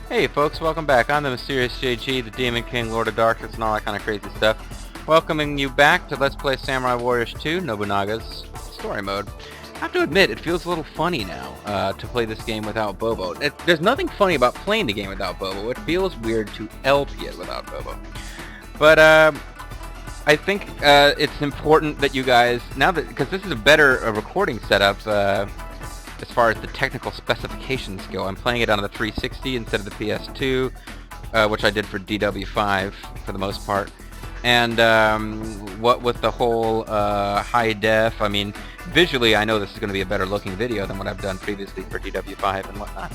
Hey folks, welcome back. I'm the Mysterious JG, the Demon King, Lord of Darkness, and all that kind of crazy stuff. Welcoming you back to Let's Play Samurai Warriors 2, Nobunaga's story mode. I have to admit, it feels a little funny now to play this game without Bobo. There's nothing funny about playing the game without Bobo. It feels weird to LP it without Bobo. But I think it's important that you guys, now that, because this is a better recording setup, as far as the technical specifications go. I'm playing it on the 360 instead of the PS2, which I did for DW5 for the most part. And what with the whole high def, I mean, visually I know this is going to be a better looking video than what I've done previously for DW5 and whatnot.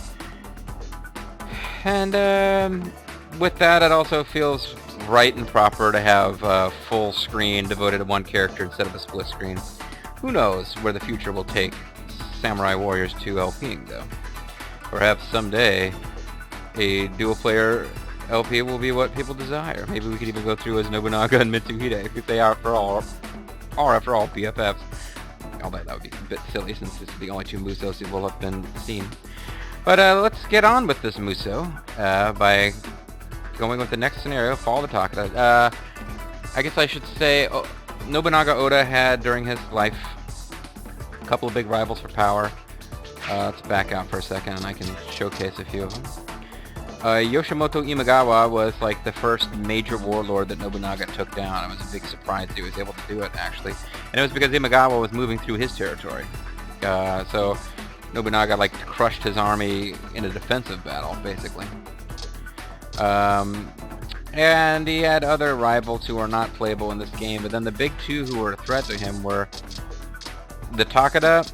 And with that, it also feels right and proper to have full screen devoted to one character instead of a split screen. Who knows where the future will take Samurai Warriors 2 LPing, though. Perhaps someday a dual-player LP will be what people desire. Maybe we could even go through as Nobunaga and Mitsuhide, if they are after all BFFs. Although that would be a bit silly since this is the only two Musos that will have been seen. But let's get on with this Muso by going with the next scenario, Fall of the Takeda. I guess I should say Nobunaga Oda had, during his life, couple of big rivals for power. Let's back out for a second and I can showcase a few of them. Yoshimoto Imagawa was like the first major warlord that Nobunaga took down. It was a big surprise that he was able to do it, actually. And it was because Imagawa was moving through his territory. So Nobunaga like crushed his army in a defensive battle, basically. And he had other rivals who were not playable in this game, but then the big two who were a threat to him were the Takeda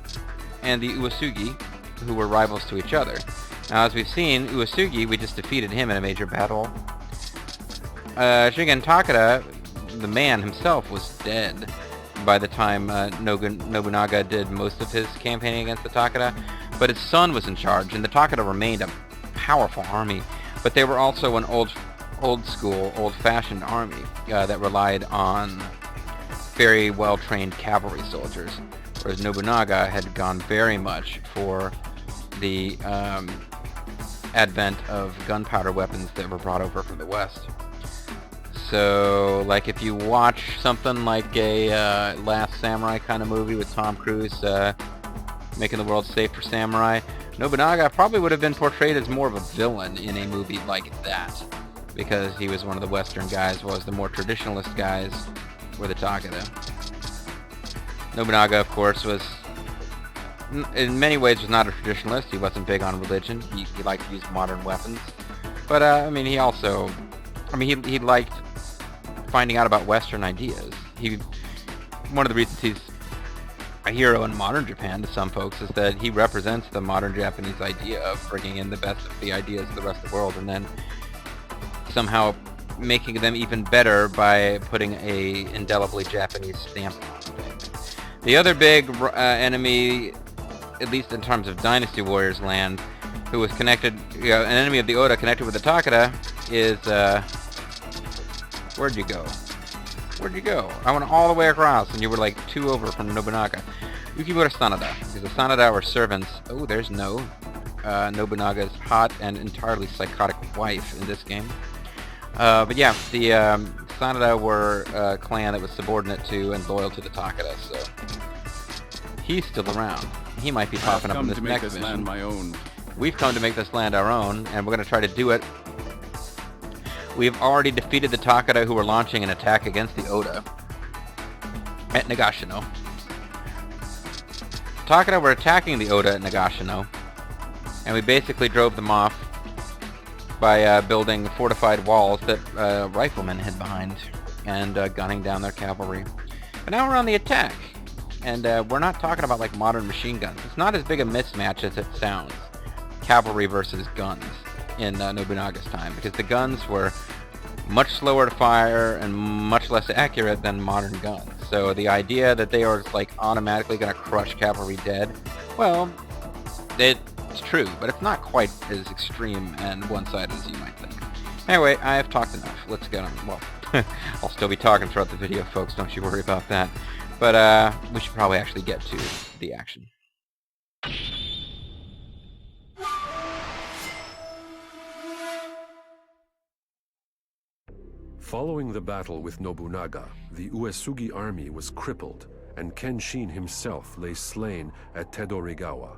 and the Uesugi, who were rivals to each other. Now, as we've seen, Uesugi, we just defeated him in a major battle. Shingen Takeda, the man himself, was dead by the time Nobunaga did most of his campaigning against the Takeda, but his son was in charge, and the Takeda remained a powerful army, but they were also an old-school, old-fashioned army that relied on very well-trained cavalry soldiers. Whereas Nobunaga had gone very much for the advent of gunpowder weapons that were brought over from the West. So, like, if you watch something like a Last Samurai kind of movie with Tom Cruise making the world safe for samurai, Nobunaga probably would have been portrayed as more of a villain in a movie like that, because he was one of the Western guys, whereas the more traditionalist guys were the Takeda. Nobunaga, of course, was, in many ways, was not a traditionalist. He wasn't big on religion. He liked to use modern weapons. But, I mean, he also, he liked finding out about Western ideas. One of the reasons he's a hero in modern Japan to some folks is that he represents the modern Japanese idea of bringing in the best of the ideas of the rest of the world and then somehow making them even better by putting a indelibly Japanese stamp on things. The other big enemy, at least in terms of Dynasty Warriors land, who was connected, an enemy of the Oda connected with the Takeda, is, where'd you go? Where'd you go? I went all the way across, and you were like 2 over from Nobunaga. Yukimura Sanada, because the Sanada were servants. Oh, there's Nobunaga's hot and entirely psychotic wife in this game. But yeah, the Sanada were a clan that was subordinate to and loyal to the Takeda, so he's still around. He might be popping up in this next mission. Land my own. We've come to make this land our own, and we're going to try to do it. We've already defeated the Takeda, who were launching an attack against the Oda at Nagashino. Takeda were attacking the Oda at Nagashino, and we basically drove them off by building fortified walls that riflemen hid behind and gunning down their cavalry. But now we're on the attack, and we're not talking about like modern machine guns. It's not as big a mismatch as it sounds, cavalry versus guns in Nobunaga's time, because the guns were much slower to fire and much less accurate than modern guns. So the idea that they are like automatically going to crush cavalry dead, well, it's true, but it's not quite as extreme and one-sided as you might think. Anyway, I have talked enough. Let's get on. Well, I'll still be talking throughout the video, folks. Don't you worry about that. But we should probably actually get to the action. Following the battle with Nobunaga, the Uesugi army was crippled, and Kenshin himself lay slain at Tedorigawa.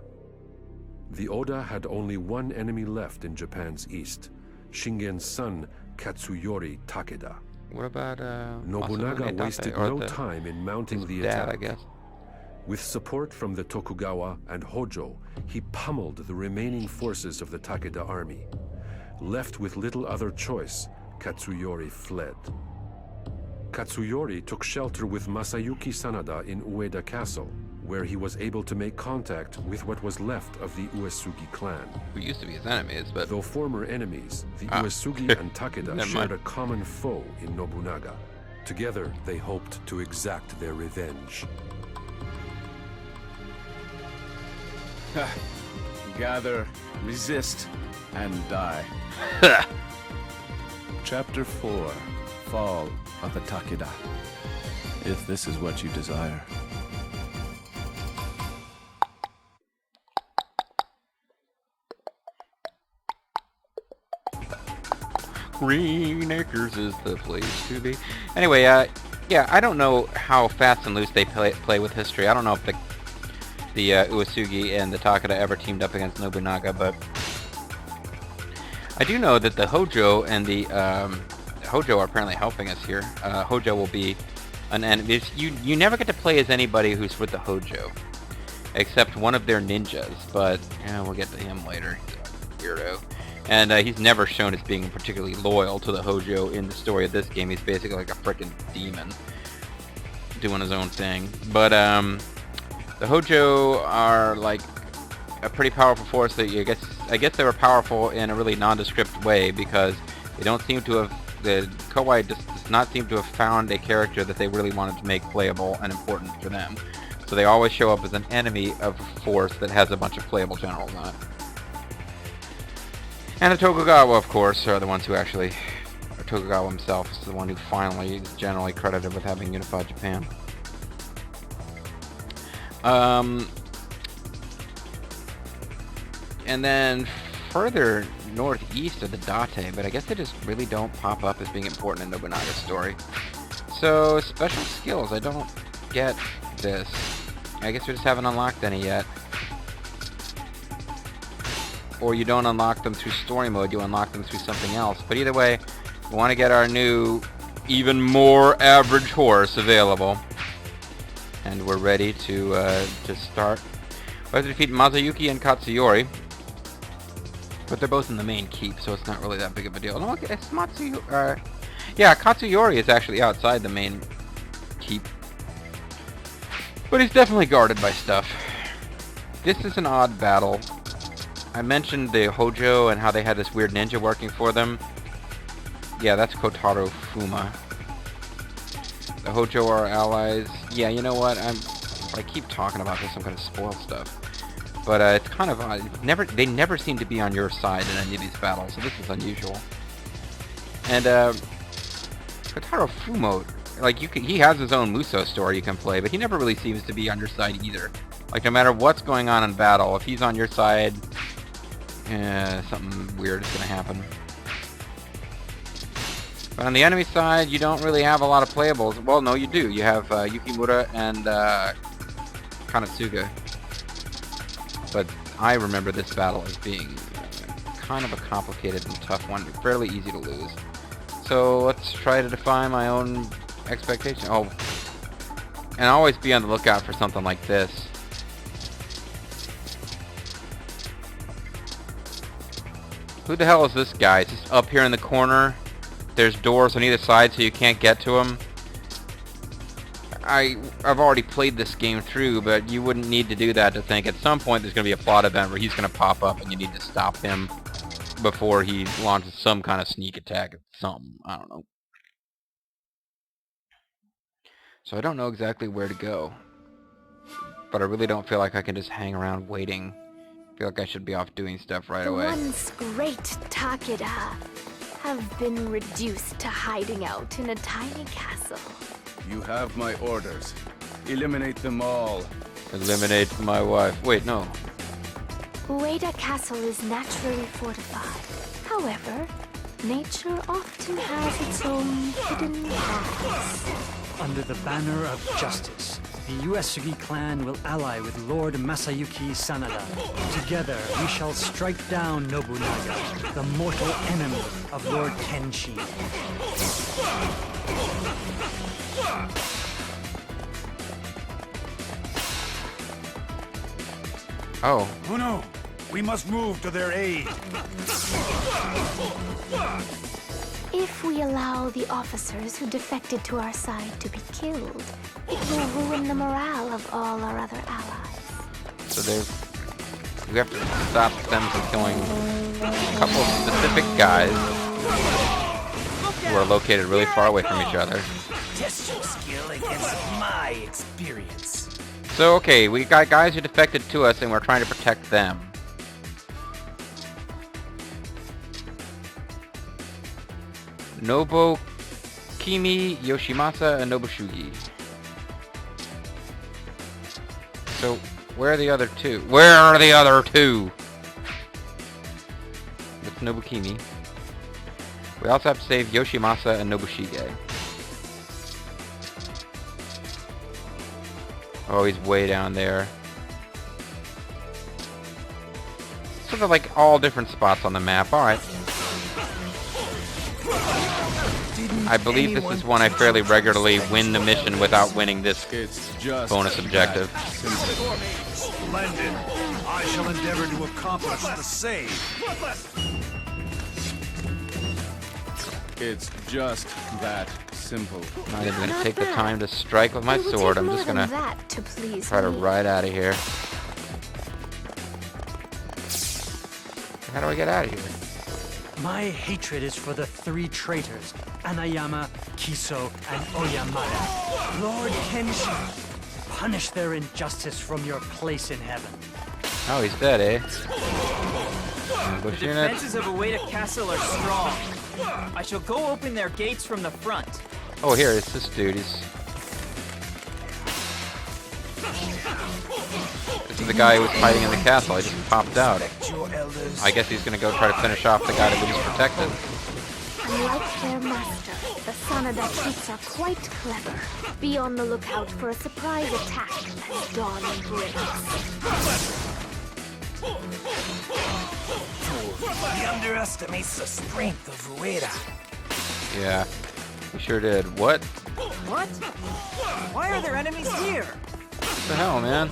The Oda had only one enemy left in Japan's east, Shingen's son, Katsuyori Takeda. What about Nobunaga wasted no time in mounting the attack. I guess. With support from the Tokugawa and Hojo, he pummeled the remaining forces of the Takeda army. Left with little other choice, Katsuyori fled. Katsuyori took shelter with Masayuki Sanada in Ueda Castle, where he was able to make contact with what was left of the Uesugi clan. Who used to be his enemies, but... Though former enemies, the Uesugi and Takeda shared a common foe in Nobunaga. Together, they hoped to exact their revenge. Gather, resist, and die. Chapter 4, Fall of the Takeda. If this is what you desire. Green Acres is the place to be. Anyway, yeah, I don't know how fast and loose they play with history. I don't know if the Uesugi and the Takeda ever teamed up against Nobunaga, but I do know that the Hojo and the Hojo are apparently helping us here. Hojo will be an enemy. You never get to play as anybody who's with the Hojo, except one of their ninjas, but yeah, we'll get to him later. He's a weirdo. And he's never shown as being particularly loyal to the Hojo in the story of this game. He's basically like a frickin' demon doing his own thing. But the Hojo are like a pretty powerful force that I guess they were powerful in a really nondescript way, because they don't seem to have, the Kowai does not seem to have found a character that they really wanted to make playable and important for them. So they always show up as an enemy of a force that has a bunch of playable generals on it. And the Tokugawa, of course, are the ones who actually... Tokugawa himself is the one who finally is generally credited with having unified Japan. And then further northeast of the Date, but I guess they just really don't pop up as being important in Nobunaga's story. So, special skills, I don't get this. I guess we just haven't unlocked any yet. Or you don't unlock them through story mode, you unlock them through something else. But either way, we want to get our new, even more average horse available. And we're ready to start. We have to defeat Masayuki and Katsuyori. But they're both in the main keep, so it's not really that big of a deal. No, it's Matsuyori. Yeah, Katsuyori is actually outside the main keep. But he's definitely guarded by stuff. This is an odd battle. I mentioned the Hojo and how they had this weird ninja working for them. Yeah, that's Kotaro Fuma. The Hojo are allies. Yeah, you know what? If I keep talking about this, I'm going to spoil stuff. But it's kind of odd. They never seem to be on your side in any of these battles, so this is unusual. And Kotaro Fumo, like he has his own Muso story you can play, but he never really seems to be on your side either. Like no matter what's going on in battle, if he's on your side, something weird is going to happen. But on the enemy side, you don't really have a lot of playables. Well, no, you do. You have Yukimura and Kanetsuga. But I remember this battle as being kind of a complicated and tough one, fairly easy to lose. So let's try to define my own expectation. Oh, and always be on the lookout for something like this. Who the hell is this guy? He's just up here in the corner. There's doors on either side so you can't get to him. I've already played this game through, but you wouldn't need to do that to think at some point there's going to be a plot event where he's going to pop up and you need to stop him before he launches some kind of sneak attack at something. I don't know. So I don't know exactly where to go. But I really don't feel like I can just hang around waiting. I feel like I should be off doing stuff right away. The once great Takeda have been reduced to hiding out in a tiny castle. You have my orders. Eliminate them all. Eliminate my wife. Wait, no. Ueda Castle is naturally fortified. However, Nature often has its own hidden paths. Under the banner of justice, the Uesugi clan will ally with Lord Masayuki Sanada. Together, we shall strike down Nobunaga, the mortal enemy of Lord Kenshin. Oh, Oh no! We must move to their aid. If we allow the officers who defected to our side to be killed, it will ruin the morale of all our other allies. so we have to stop them from killing a couple of specific guys who are located really far away from each other. Test your skill against my experience. So, okay, we got guys who defected to us and we're trying to protect them. Nobokimi, Yoshimasa, and Nobushugi. So, where are the other two? Where are the other two? That's Nobukimi. We also have to save Yoshimasa and Nobushige. Oh, he's way down there. So they're like all different spots on the map. Alright. I believe this is one I fairly regularly win the mission without winning this It's just bonus objective. Splendid. I shall endeavor to accomplish the same. It's just that simple. I'm not even gonna Not take the bad. time to strike with my It will sword. take I'm more just than gonna that to please try to me. ride out of here. How do I get out of here? My hatred is for the three traitors, Anayama, Kiso, and Oyamada. Lord Kenshin, punish their injustice from your place in heaven. Oh, he's dead, eh? Ambush The unit. defenses of Ueda Castle are strong. I shall go open their gates from the front. Oh, here, it's this dude. This is the guy who was hiding in the castle. I just popped out. Your elders. I guess he's gonna go try to finish off the guy that we just protected. Unlike their master, the Sanada troops are quite clever. Be on the lookout for a surprise attack as dawn breaks. He underestimates the strength of Ueda. Yeah, he sure did. What? What? Why are there enemies here? What the hell, man?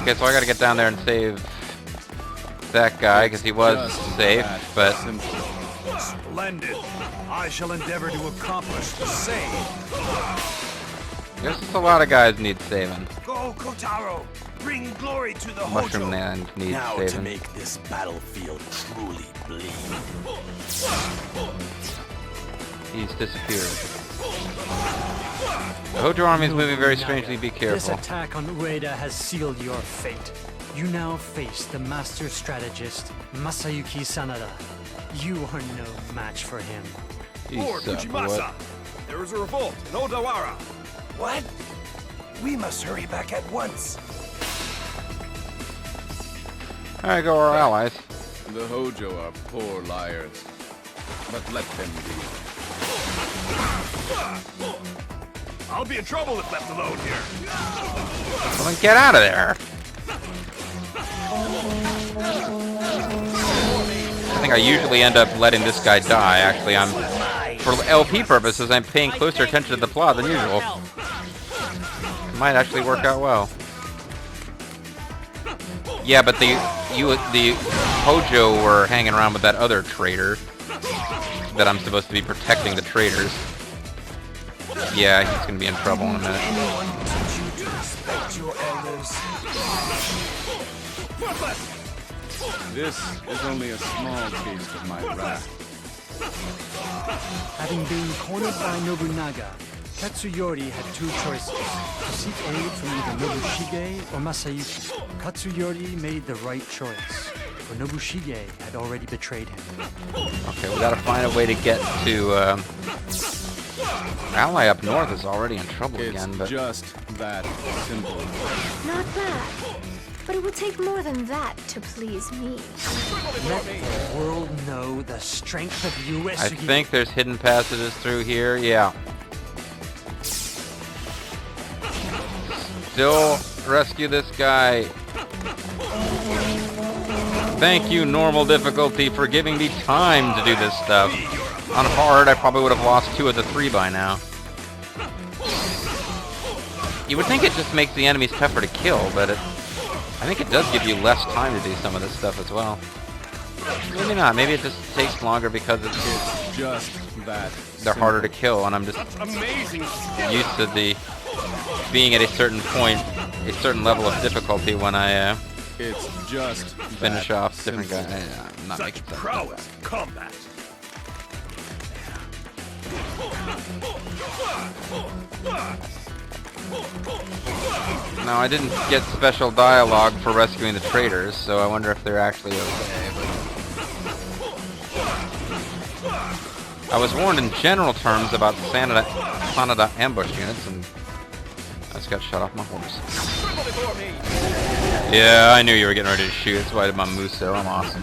Okay, so I gotta get down there and save that guy, because he was Just safe, that but simple. Splendid. I shall endeavor to accomplish the same. there's just a lot of guys need saving. Go, Kotaro! Bring glory to the Mushroom Hojo! Man needs Now to saving. make this battlefield truly bleed. He's disappeared. The Hojo army is moving very strangely. Be This careful. attack on Ueda has sealed your fate. You now face the master strategist, Masayuki Sanada. You are no match for him. Lord What? Uchimasa, there is a revolt in Odawara. What? We must hurry back at once. Alright, go our allies. The Hojo are poor liars. But let them be. I'll be in trouble if left alone here. Well, then get out of there. I think I usually end up letting this guy die. Actually, for LP purposes, I'm paying closer attention to the plot than usual. It might actually work out well. Yeah, but the Hojo were hanging around with that other traitor that I'm supposed to be protecting the traitors. Yeah, he's gonna be in trouble in a minute. Anyone teach you to respect your elders? This is only a small taste of my wrath. Having been cornered by Nobunaga, Katsuyori had two choices: to seek aid from either Nobushige or Masayuki. Katsuyori made the right choice, for Nobushige had already betrayed him. Okay, we gotta find a way to get to, Ally up north is already in trouble It's again, but just that simple. Not bad. But it will take more than that to please me. Let the world know the strength of U.S. I think there's hidden passages through here. Yeah. Still rescue this guy. Thank you, normal difficulty, for giving me time to do this stuff. On hard, I probably would have lost 2 of the 3 by now. You would think it just makes the enemies tougher to kill, but I think it does give you less time to do some of this stuff as well. Maybe not. Maybe it just takes longer because it's Just that. they're harder to kill, and I'm just used to the being at a certain point, a certain level of difficulty when I It's just finish that off different simple. guys. I'm not making Such sense. prowess, combat. No, I didn't get special dialogue for rescuing the traitors, so I wonder if they're actually okay. But I was warned in general terms about Canada ambush units, and I just got shot off my horse. Yeah, I knew you were getting ready to shoot. That's why I did my Muso. I'm awesome.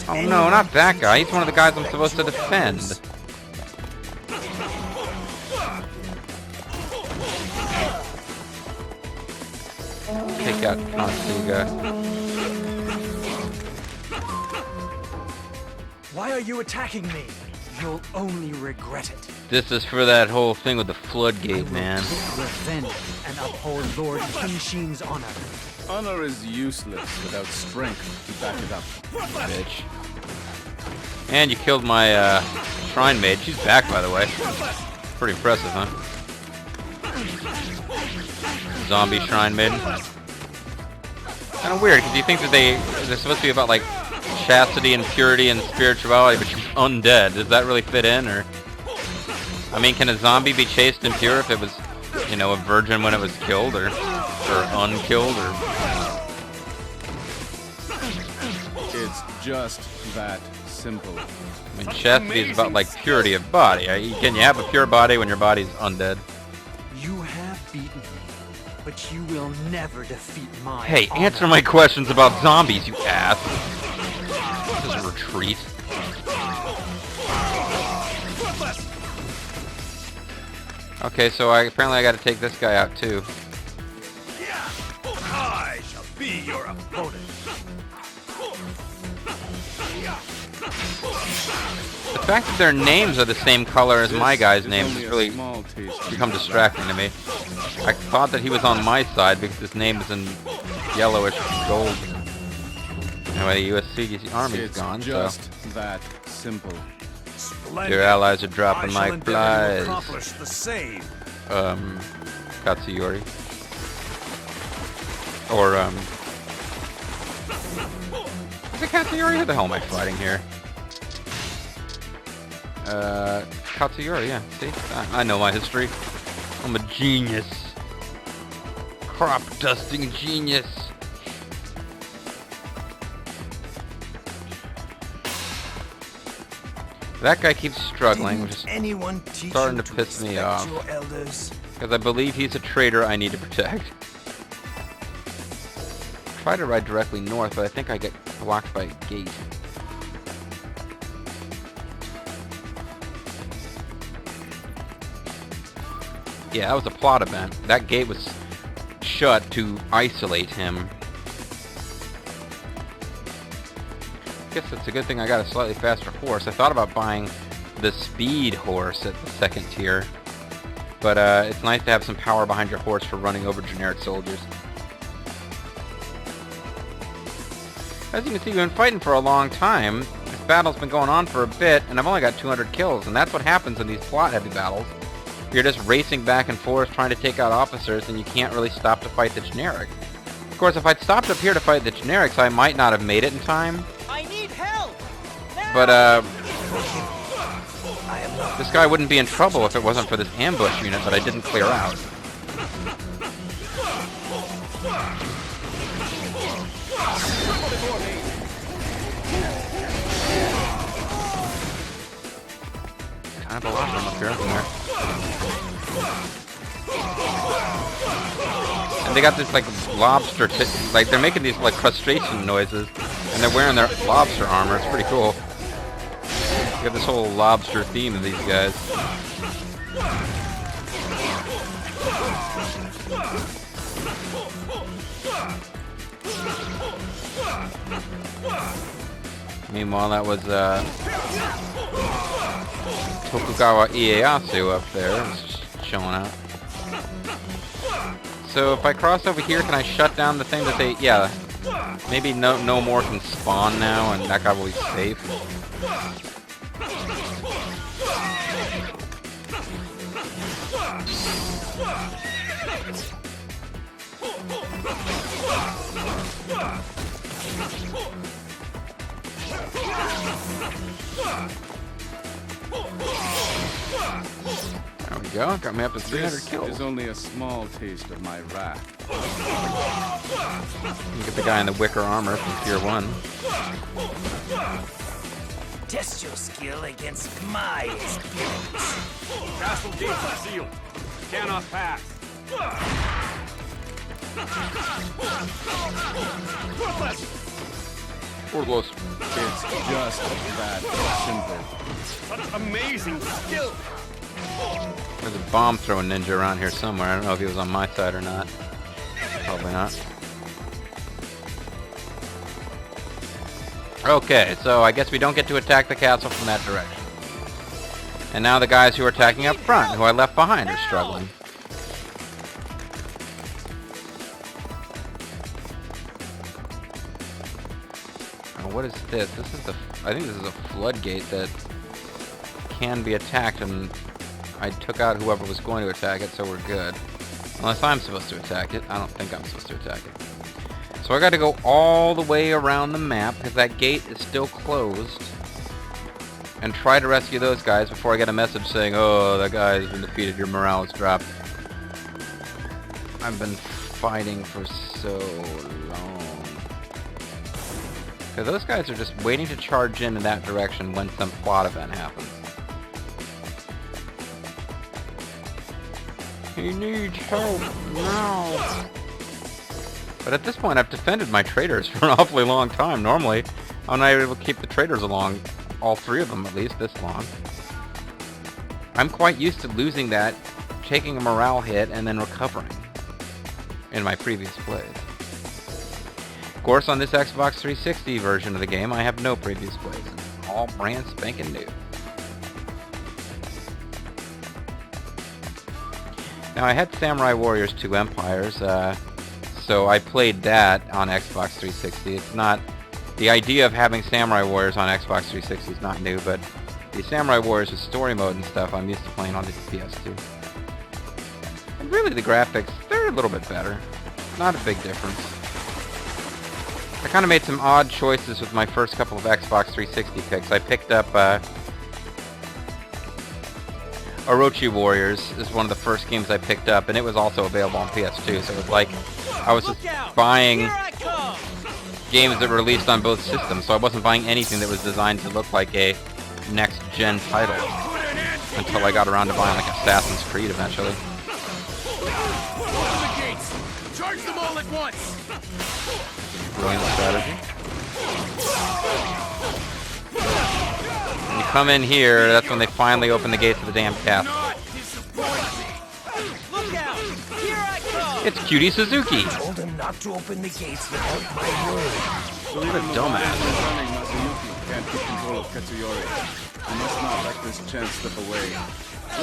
Oh no, not that guy. He's one of the guys I'm supposed to defend. Take out Kansuga. Why are you attacking me? You'll only regret it. This is for that whole thing with the floodgate, man. Take revenge and uphold Lord Kenshin's honor. Honor is useless without strength to back it up. Bitch. And you killed my shrine maid. She's back, by the way. Pretty impressive, huh? Zombie shrine maiden. Kind of weird, because you think that they're supposed to be about like chastity and purity and spirituality, but she's undead. Does that really fit in, or? I mean, can a zombie be chaste and pure if it was, you know, a virgin when it was killed, or unkilled, or? It's just that simple. I mean, chastity is about like purity of body. Can you have a pure body when your body's undead? You have beaten me, but you will never defeat my Hey, honor. answer my questions about zombies, you ass. This is a retreat. Okay, so apparently I got to take this guy out too. I shall be your opponent. The fact that their names are the same color as my guy's This name is has only a really small taste. become distracting to me. I thought that he was on my side because his name is in yellowish gold. Anyway, the U.S. army is It's gone, so just that simple. Splendid. your allies are dropping I shall like endeavor to flies. accomplish the same. Katsuyori. Or, is it Katsuyori? Who the hell am I fighting here? Katsuyori, yeah. See? I know my history. I'm a genius. Crop dusting genius. That guy keeps struggling, which is Anyone teach starting you to piss me respect off. your elders? because I believe he's a traitor I need to protect. Try to ride directly north, but I think I get blocked by a gate. Yeah, that was a plot event. That gate was shut to isolate him. I guess it's a good thing I got a slightly faster horse. I thought about buying the speed horse at the second tier, but it's nice to have some power behind your horse for running over generic soldiers. As you can see, we've been fighting for a long time. This battle's been going on for a bit, and I've only got 200 kills, and that's what happens in these plot-heavy battles. You're just racing back and forth trying to take out officers, and you can't really stop to fight the generic. Of course, if I'd stopped up here to fight the generics, I might not have made it in time. I need help! But, this guy wouldn't be in trouble if it wasn't for this ambush unit that I didn't clear out. have a lot of them up here, isn't there? And they got this like lobster, like they're making these like frustration noises, and they're wearing their lobster armor. It's pretty cool. You got this whole lobster theme of these guys. Meanwhile, that was Tokugawa Ieyasu up there, just chilling out. So if I cross over here, can I shut down the thing that they... Yeah, maybe no more can spawn now, and that guy will be safe. There we go, got me up to 300 kills. Is only a small taste of my wrath. You get the guy in the wicker armor from Tier 1. Test your skill against my experience. Castle gates are sealed. Cannot pass. Cordless. It's just that simple. Such amazing skill. There's a bomb throwing ninja around here somewhere. I don't know if he was on my side or not. Probably not. Okay, so I guess we don't get to attack the castle from that direction. And now the guys who are attacking up front, who I left behind, are struggling. Oh, what is this? This is I think this is a floodgate that can be attacked, and I took out whoever was going to attack it, so we're good. Unless I'm supposed to attack it. I don't think I'm supposed to attack it. So I got to go all the way around the map, because that gate is still closed, and try to rescue those guys before I get a message saying, oh, that guy has been defeated, your morale is dropped. I've been fighting for so long. Because those guys are just waiting to charge in that direction when some plot event happens. He needs help now. But at this point, I've defended my traitors for an awfully long time. Normally, I'm not able to keep the traitors along, all three of them at least, this long. I'm quite used to losing that, taking a morale hit, and then recovering in my previous plays. Of course, on this Xbox 360 version of the game, I have no previous plays. It's all brand spanking new. Now, I had Samurai Warriors 2 Empires, so I played that on Xbox 360. It's not... The idea of having Samurai Warriors on Xbox 360 is not new, but the Samurai Warriors with story mode and stuff I'm used to playing on the PS2. And really, the graphics, they're a little bit better. Not a big difference. I kind of made some odd choices with my first couple of Xbox 360 picks. I picked up... Orochi Warriors is one of the first games I picked up, and it was also available on PS2, so it was like I was just buying games that were released on both systems, so I wasn't buying anything that was designed to look like a next-gen title until I got around to buying like Assassin's Creed eventually. Charge them all at once. Brilliant strategy. When you come in here, that's when they finally open the gates of the damn castle. Look out! Here I come! It's Cutie Suzuki! Told him not to open the gates without my word. What a dumbass. Running Masayuki can't keep control of Katsuyori. We must not let this chance slip away.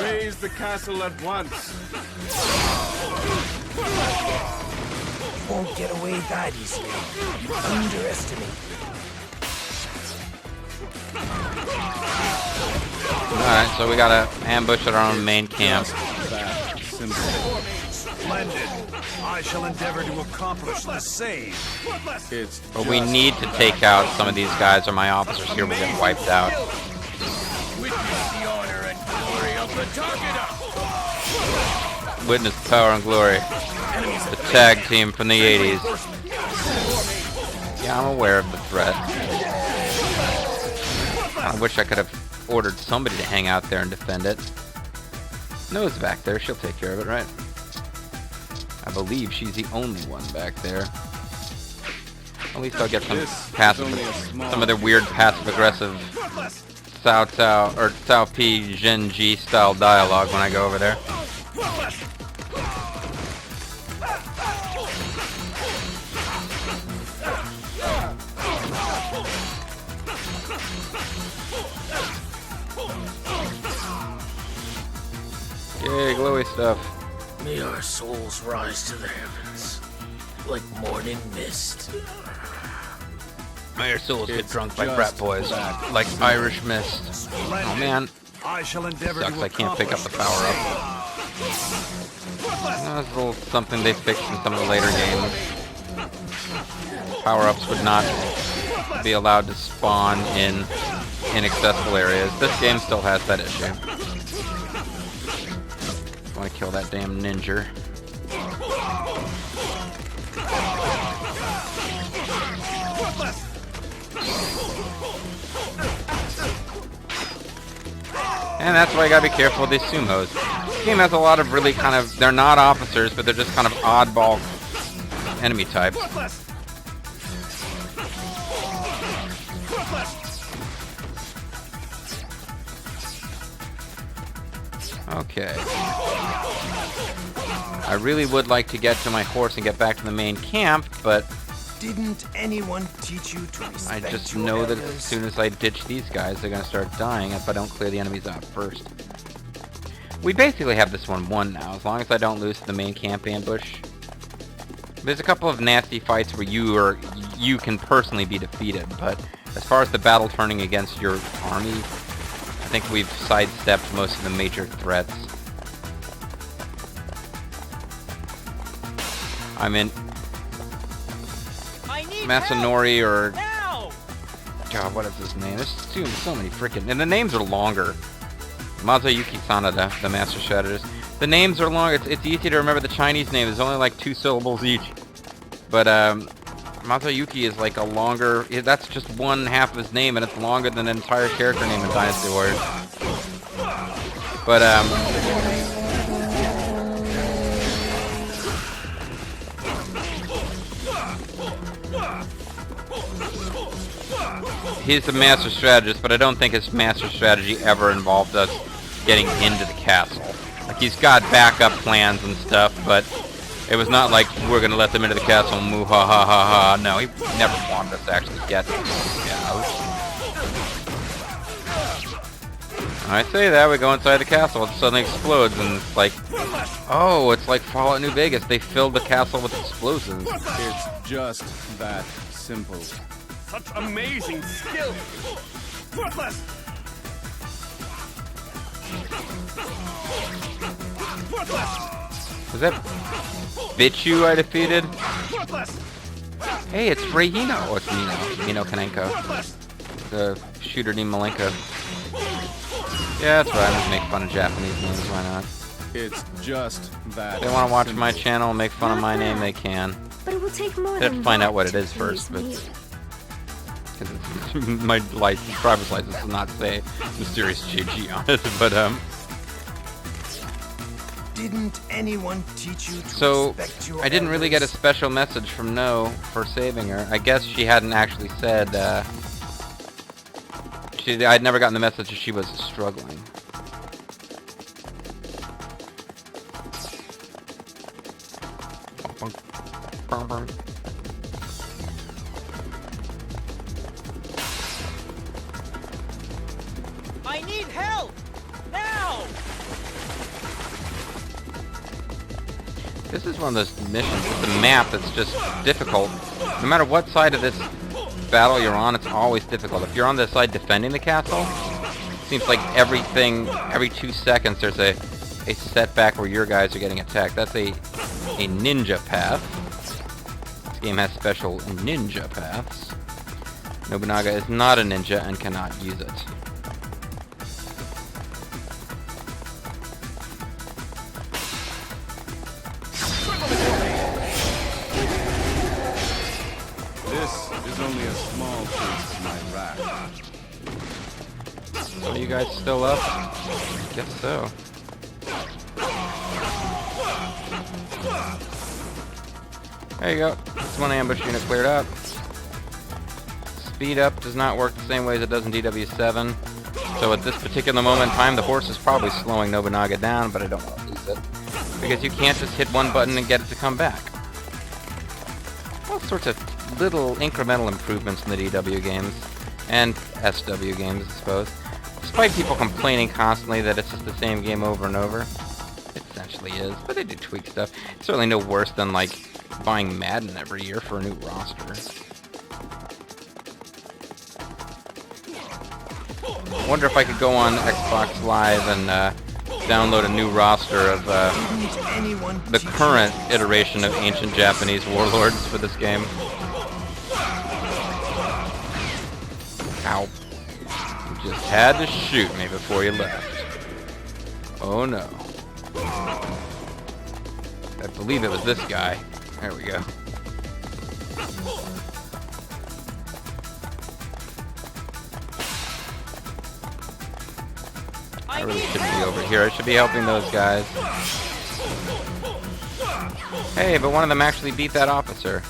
Raise the castle at once. Won't get away that easily. You underestimate me. Alright, so we gotta ambush at our own main camp. That simple. Splendid. I shall endeavor to accomplish the same. It's But we need to take out some of these guys or my officers here will get wiped out. Witness the honor and glory of the Takeda. Witness the power and glory. The tag team from the 80s. Yeah, I'm aware of the threat. I wish I could have ordered somebody to hang out there and defend it. No's back there. She'll take care of it, right? I believe she's the only one back there. At least I'll get some some of their weird passive-aggressive Cao or Cao Pi Zhen Ji style dialogue when I go over there. Yay, glowy stuff. May our souls rise to the heavens like morning mist. May your souls get drunk like frat boys, like Irish mist. Oh man, I shall endeavor sucks to I can't pick up the power up. That's a little something they fixed in some of the later games. Power-ups would not be allowed to spawn in inaccessible areas. This game still has that issue. I want to kill that damn ninja. And that's why I gotta be careful with these sumos. This game has a lot of really kind of, they're not officers, but they're just kind of oddball enemy types. Okay. I really would like to get to my horse and get back to the main camp, but Didn't anyone teach you to respect I just your know that elders? as soon as I ditch these guys, they're gonna start dying if I don't clear the enemies out first. We basically have this one won now, as long as I don't lose to the main camp ambush. There's a couple of nasty fights where you can personally be defeated, but as far as the battle turning against your army, I think we've sidestepped most of the major threats. I mean, Masanori or God, what is his name? There's so many freaking, and the names are longer. Masayuki Sanada, the master strategist. The names are long. It's easy to remember the Chinese name. There's only like 2 syllables each. But Masayuki is like a longer. That's just one half of his name, and it's longer than an entire character name in Dynasty Warriors. But he's the master strategist, but I don't think his master strategy ever involved us getting into the castle. Like, he's got backup plans and stuff, but it was not like we're gonna let them into the castle and moo ha ha ha ha. No, he never wanted us to actually get out. I say that, we go inside the castle, it suddenly explodes, and it's like, oh, it's like Fallout New Vegas. They filled the castle with explosives. It's just that simple. Such amazing skill! Was that Bichu I defeated? Hey, it's Reihino. Oh, it's Mino Kanenko. The shooter named Malenko. Yeah, that's right. I'm gonna make fun of Japanese names. Why not? It's just that. If they want to watch my channel and make fun of my name, they can. But it will take more They have than to find that out what it to is first, but please me. because my driver's license does not say Mysterious JG on it. But Didn't anyone teach you to so respect your I didn't really get a elders? special message from No for saving her. I guess she hadn't actually said. I'd never gotten the message that she was struggling. I need help! Now! This is one of those missions with the map that's just difficult. No matter what side of this battle you're on, it's always difficult. If you're on the side defending the castle, it seems like every 2 seconds there's a setback where your guys are getting attacked. That's a ninja path. This game has special ninja paths. Nobunaga is not a ninja and cannot use it. This is only a small piece of my wrath. Are you guys still up? Guess so. There you go. That's one ambush unit cleared up. Speed up does not work the same way as it does in DW7. So at this particular moment in time, the horse is probably slowing Nobunaga down, but I don't want to lose it. Because you can't just hit one button and get it to come back. All sorts of little incremental improvements in the DW games. And SW games, I suppose. Despite people complaining constantly that it's just the same game over and over. It essentially is, but they do tweak stuff. It's certainly no worse than, like, buying Madden every year for a new roster. I wonder if I could go on Xbox Live and download a new roster of the current iteration of ancient Japanese warlords for this game. Ow. You just had to shoot me before you left. Oh no. I believe it was this guy. There we go. I really shouldn't be over here. I should be helping those guys. Hey, but one of them actually beat that officer.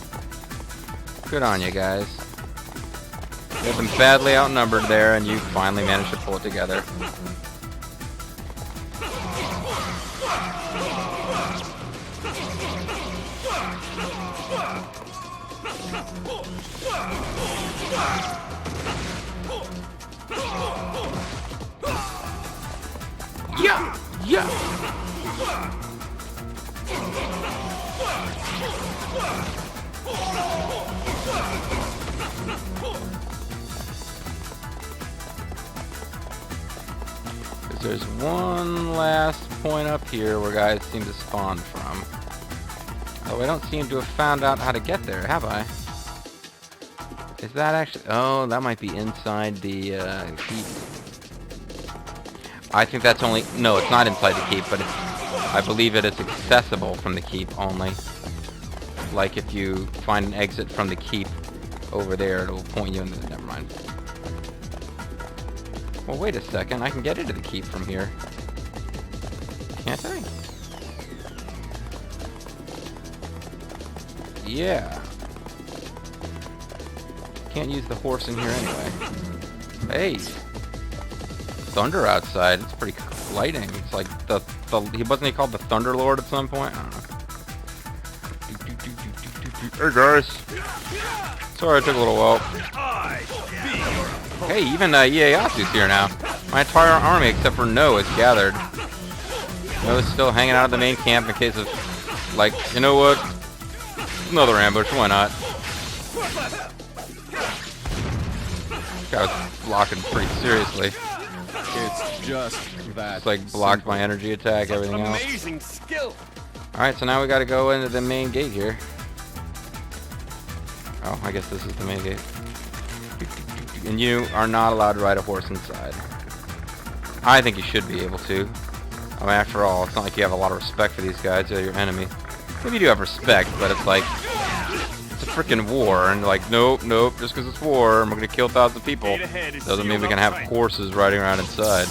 Good on you guys. They've been badly outnumbered there, and you finally managed to pull it together. Yeah! Yeah! There's one last point up here where guys seem to spawn from. Oh, I don't seem to have found out how to get there, have I? Is that actually... Oh, that might be inside the keep. I think that's only... No, it's not inside the keep, but it's... I believe it is accessible from the keep only. Like if you find an exit from the keep over there, it'll point you into the... Never mind. Well, wait a second. I can get into the keep from here. Can't I? Yeah. Can't use the horse in here anyway. Hey. Thunder outside. It's pretty lighting. It's like wasn't he called the Thunder Lord at some point? I don't know. Hey guys. Sorry it took a little while. Hey, even Ieyasu's here now. My entire army except for No is gathered. No is still hanging out at the main camp in case of, like, you know what? Another ambush, why not? Guy was blocking pretty seriously. It's just that. It's like blocked my energy attack, everything else. Amazing skill. Alright, so now we gotta go into the main gate here. Oh, I guess this is the main gate. And you are not allowed to ride a horse inside. I think you should be able to. I mean, after all, it's not like you have a lot of respect for these guys. They're your enemy. Maybe you do have respect, but it's like... It's a freaking war, and like, nope, just because it's war, and we're gonna kill thousands of people, doesn't mean we can have horses riding around inside.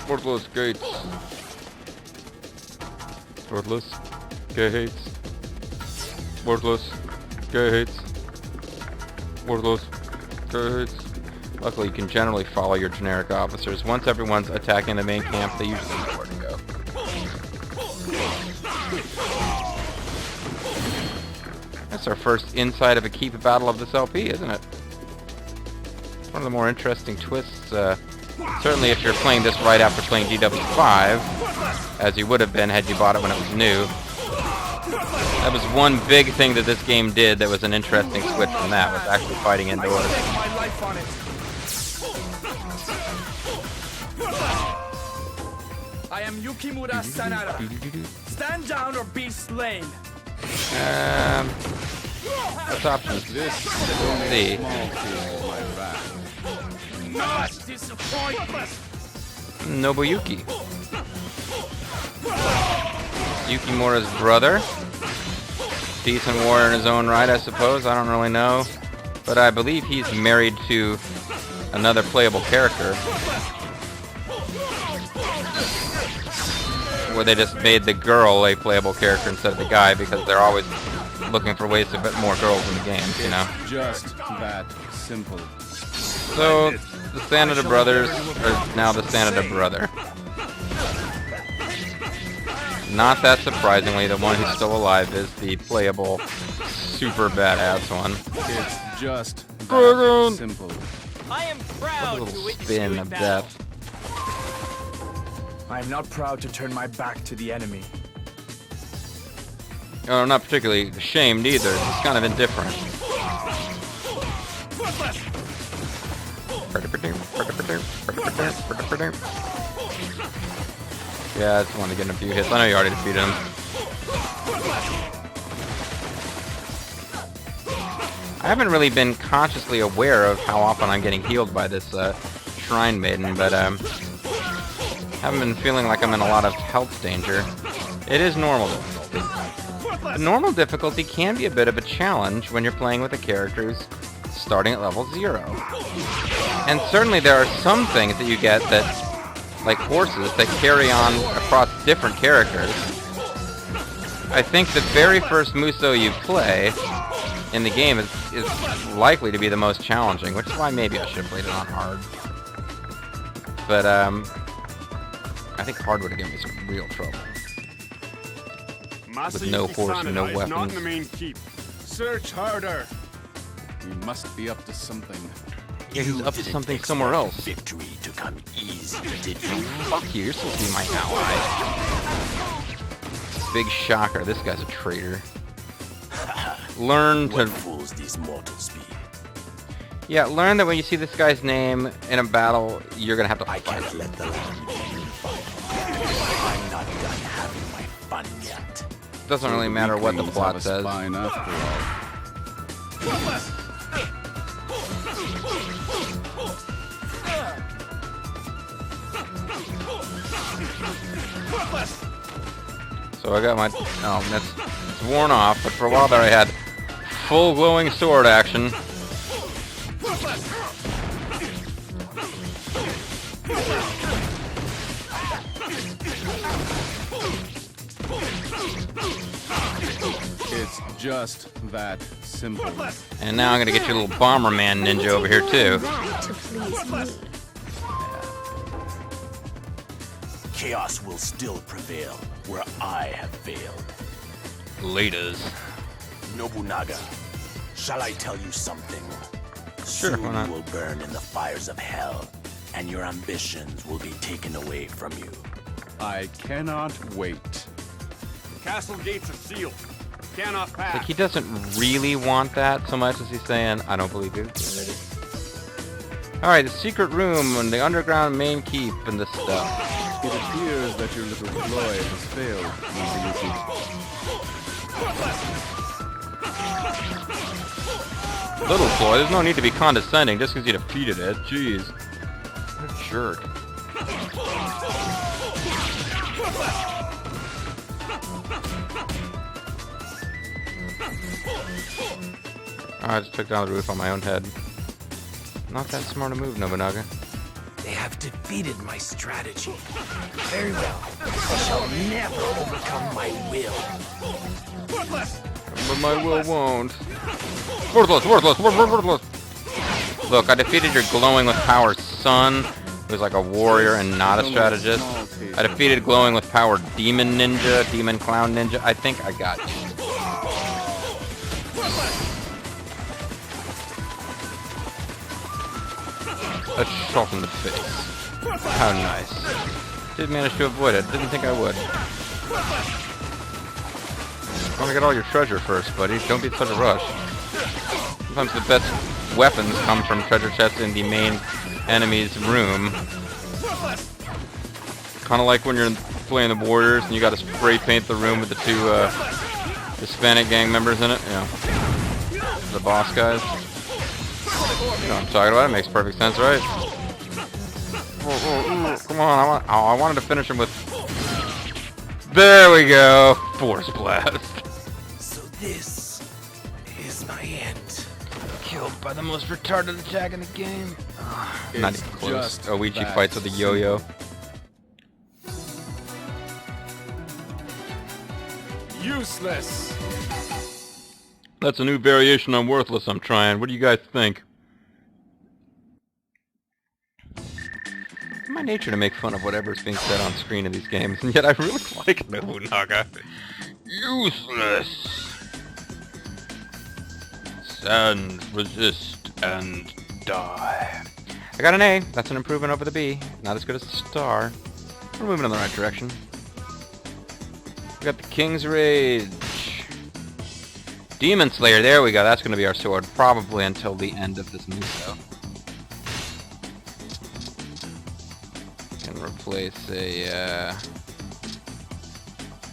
Worthless gates. Worthless gates. Worthless gates. Worthless gates. Luckily, you can generally follow your generic officers. Once everyone's attacking the main camp, they usually know where to go. That's our first inside of a keep battle of this LP, isn't it? One of the more interesting twists, certainly if you're playing this right after playing DW5, as you would have been had you bought it when it was new. That was one big thing that this game did that was an interesting switch from that, was actually fighting into order. I am Yukimura Sanada. Stand down or be slain. What's options? This is See. Not disappointment. Nobuyuki. Yukimura's brother. decent warrior in his own right, I suppose. I don't really know. But I believe he's married to another playable character. Where they just made the girl a playable character instead of the guy because they're always looking for ways to put more girls in the games, you know? Just that simple. So, the Sanada brothers are now the Sanada brother. Not that surprisingly, the one who's still alive is the playable, super badass one. It's just that simple. I am A proud to little witness spin you in of battle. death. I am not proud to turn my back to the enemy. Oh, I'm not particularly ashamed either. It's kind of indifferent. Yeah, I just wanted to get in a few hits. I know you already defeated him. I haven't really been consciously aware of how often I'm getting healed by this Shrine Maiden, but haven't been feeling like I'm in a lot of health danger. It is normal difficulty. The normal difficulty can be a bit of a challenge when you're playing with a character who's starting at level 0. And certainly there are some things that you get that, like horses, that carry on across different characters. I think the very first Muso you play in the game is likely to be the most challenging, which is why maybe I should have played it on hard. But, I think hard would have given me some real trouble. With no force and no weapons. Search harder. We must be up to something. Yeah, he's up to something somewhere else. Victory to come easy, did you? Fuck you, you're supposed to be my ally. Big shocker, this guy's a traitor. Learn to... What fools these mortals be? Yeah, learn that when you see this guy's name in a battle, you're gonna have to I fight can't him. let the land be unified. I'm not done having my fun yet. Doesn't really matter what the Weaklings plot have a says. spine after all. So I got my... Oh, it's worn off, but for a while there I had full glowing sword action. It's just that simple. And now I'm gonna get your little Bomberman ninja over here too. That to please me. Chaos will still prevail where I have failed. Leaders. Nobunaga, shall I tell you something? Sure, Soon why not? you will burn in the fires of hell, and your ambitions will be taken away from you. I cannot wait. Castle gates are sealed. Cannot pass. Like, he doesn't really want that so much as he's saying, I don't believe you. Alright, the secret room and the underground main keep and this stuff. It appears that your little ploy has failed, Masayuki. Little boy, there's no need to be condescending just because you defeated it. Jeez. What a jerk. I just took down the roof on my own head. Not that smart a move, Nobunaga. They have defeated my strategy. Very well. I shall never overcome my will. But my will won't. Worthless, worthless, worthless. Look, I defeated your glowing with power son, who's like a warrior and not a strategist. I defeated glowing with power demon ninja, demon clown ninja. I think I got you. A shot in the face. How nice. Did manage to avoid it. Didn't think I would. I want to get all your treasure first, buddy. Don't be in such a rush. Sometimes the best weapons come from treasure chests in the main enemy's room. Kind of like when you're playing the Warriors and you got to spray paint the room with the two Hispanic gang members in it. You know, the boss guys. You know what I'm talking about. It makes perfect sense, right? Come on, I wanted to finish him with... There we go! Force Blast. So this my end. Killed by the most retarded attack in the game. Not It's even close. just Oichi that fights with a yo-yo. Useless. That's a new variation on worthless I'm trying. What do you guys think? It's my nature to make fun of whatever's being said on screen in these games, and yet I really like Nobunaga. Useless. Stand, resist, and die. I got an A. That's an improvement over the B. Not as good as the star. We're moving in the right direction. We got the King's Rage. Demon Slayer, there we go. That's going to be our sword, probably until the end of this Muso. Can replace a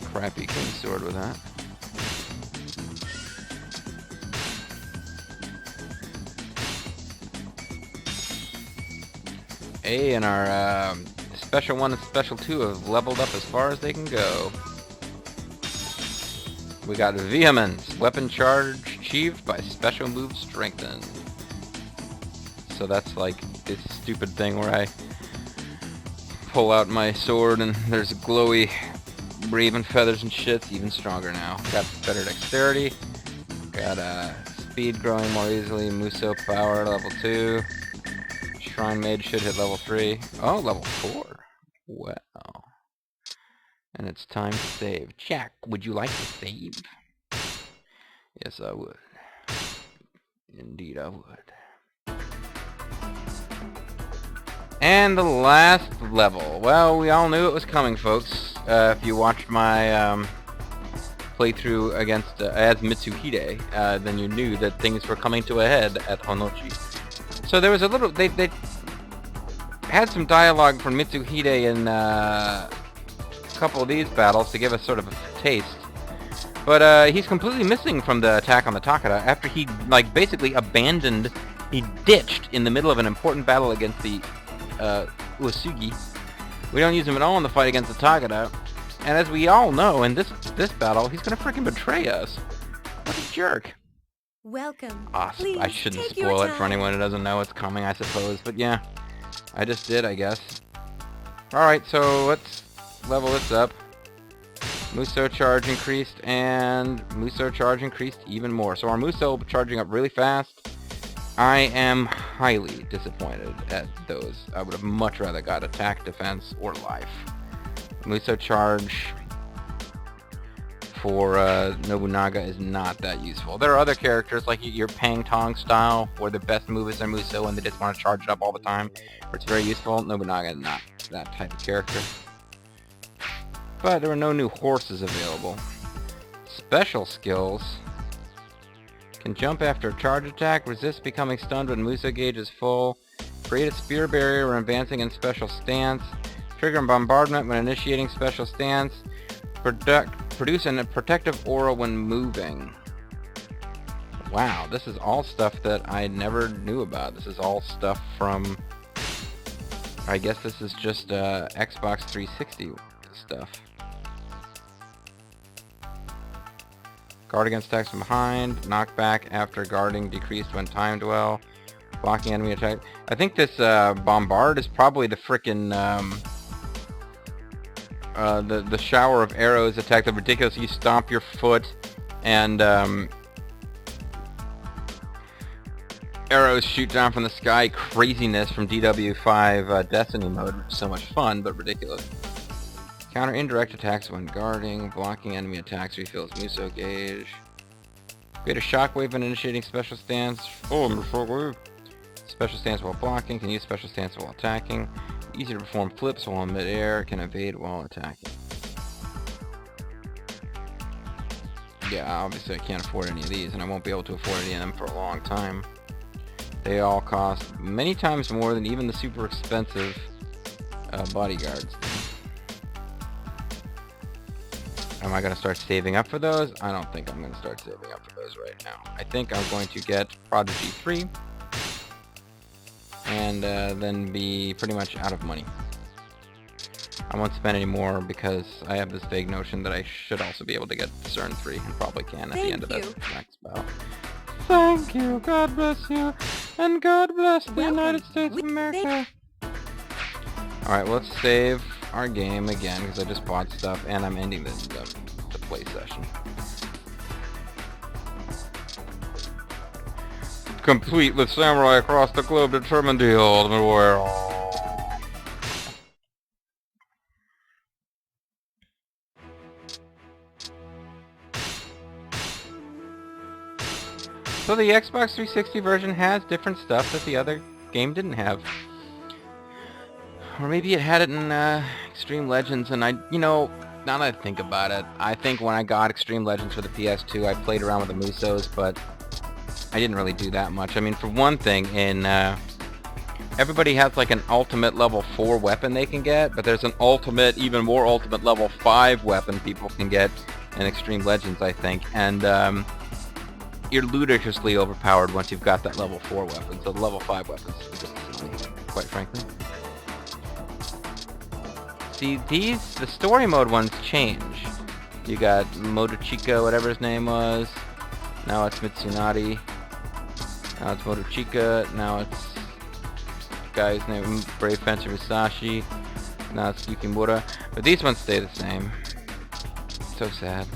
crappy King's Sword with that. A and our Special 1 and Special 2 have leveled up as far as they can go. We got Vehemence, weapon charge achieved by special move strengthened. So that's like this stupid thing where I pull out my sword and there's glowy raven feathers and shit. It's even stronger now. Got better dexterity. Got speed growing more easily. Muso power level 2. Shrine Mage should hit level 3. Oh, level 4. Wow. And it's time to save. Jack, would you like to save? Yes, I would. Indeed, I would. And the last level. Well, we all knew it was coming, folks. If you watched my playthrough against as Mitsuhide, then you knew that things were coming to a head at Honochi. So there was a little... They had some dialogue from Mitsuhide in... couple of these battles to give us sort of a taste, but he's completely missing from the attack on the Takeda after he basically abandoned, he ditched in the middle of an important battle against the Uesugi. We don't use him at all in the fight against the Takeda, and as we all know, in this battle, he's gonna freaking betray us. What a jerk. Welcome. Awesome. I shouldn't spoil it for anyone who doesn't know it's coming, I suppose, but yeah, I just did, I guess. Alright, so let's level this up. Muso charge increased, and Muso charge increased even more. So our Muso charging up really fast. I am highly disappointed at those. I would have much rather got attack, defense, or life. Muso charge for Nobunaga is not that useful. There are other characters like your Pang Tong style, where the best move is their Muso and they just want to charge it up all the time, where it's very useful. Nobunaga is not that type of character. But there were no new horses available. Special skills. Can jump after a charge attack, resist becoming stunned when Muso gauge is full, create a spear barrier when advancing in special stance, trigger bombardment when initiating special stance, produce a protective aura when moving. Wow, this is all stuff that I never knew about. This is all stuff from... I guess this is just Xbox 360 stuff. Guard against attacks from behind. Knockback after guarding decreased when timed well. Blocking enemy attack. I think this bombard is probably the frickin' the shower of arrows attack. The ridiculous, you stomp your foot and arrows shoot down from the sky. Craziness from DW5 Destiny mode. So much fun, but ridiculous. Counter indirect attacks when guarding. Blocking enemy attacks refills Muso gauge. Create a shockwave when initiating special stance. Oh, shockwave. Special stance while blocking. Can use special stance while attacking. Easy to perform flips while in midair. Can evade while attacking. Yeah, obviously I can't afford any of these, and I won't be able to afford any of them for a long time. They all cost many times more than even the super expensive bodyguards. Am I going to start saving up for those? I don't think I'm going to start saving up for those right now. I think I'm going to get Prodigy 3 and then be pretty much out of money. I won't spend any more because I have this vague notion that I should also be able to get CERN 3 and probably can at the end of the next battle. Thank you. God bless you. And God bless the United States of America. Alright, let's save our game again, because I just bought stuff, and I'm ending this the play session. Complete with samurai across the globe determined to ultimate warrior. So the Xbox 360 version has different stuff that the other game didn't have. Or maybe it had it in Extreme Legends, and now that I think about it, I think when I got Extreme Legends for the PS2, I played around with the Musos, but I didn't really do that much. I mean, for one thing, everybody has like an ultimate level 4 weapon they can get, but there's an ultimate, even more ultimate level 5 weapon people can get in Extreme Legends, I think, and you're ludicrously overpowered once you've got that level 4 weapon, so the level 5 weapons is just silly, quite frankly. See, the story mode ones change. You got Motochika, whatever his name was. Now it's Mitsunari. Now it's Motochika. Now it's guy's name, Brave Fencer Musashi. Now it's Yukimura. But these ones stay the same. So sad.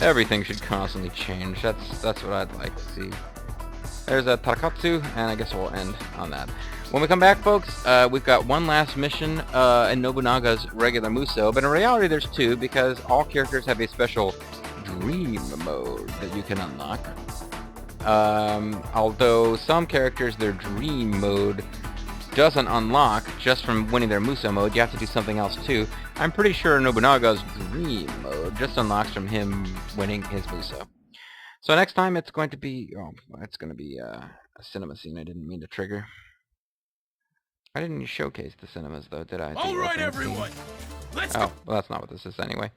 Everything should constantly change. That's what I'd like to see. There's a Takatsu, and I guess we'll end on that. When we come back, folks, we've got one last mission in Nobunaga's regular Muso, but in reality there's two, because all characters have a special dream mode that you can unlock. Although some characters, their dream mode doesn't unlock just from winning their Muso mode. You have to do something else too. I'm pretty sure Nobunaga's dream mode just unlocks from him winning his Muso. So next time it's going to be a cinema scene I didn't mean to trigger. I didn't showcase the cinemas though, did I? All right, everyone. Let's go. Oh, well, that's not what this is anyway.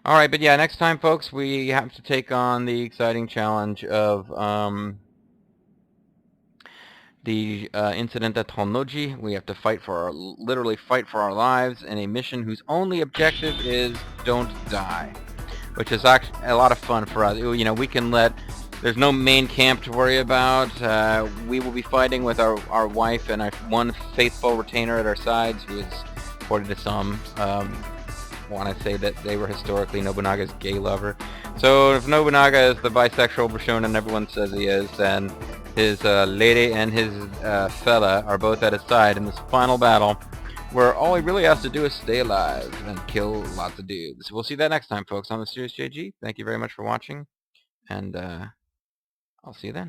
Alright, but yeah, next time, folks, we have to take on the exciting challenge of the incident at Honnoji. We have to literally fight for our lives in a mission whose only objective is don't die, which is actually a lot of fun for us. You know, we can there's no main camp to worry about. We will be fighting with our wife and our one faithful retainer at our sides, who is, according to some, want to say that they were historically Nobunaga's gay lover. So if Nobunaga is the bisexual Shonen everyone says he is, then his lady and his fella are both at his side in this final battle, where all he really has to do is stay alive and kill lots of dudes. We'll see that next time, folks, on the Serious JG. Thank you very much for watching, and I'll see you then.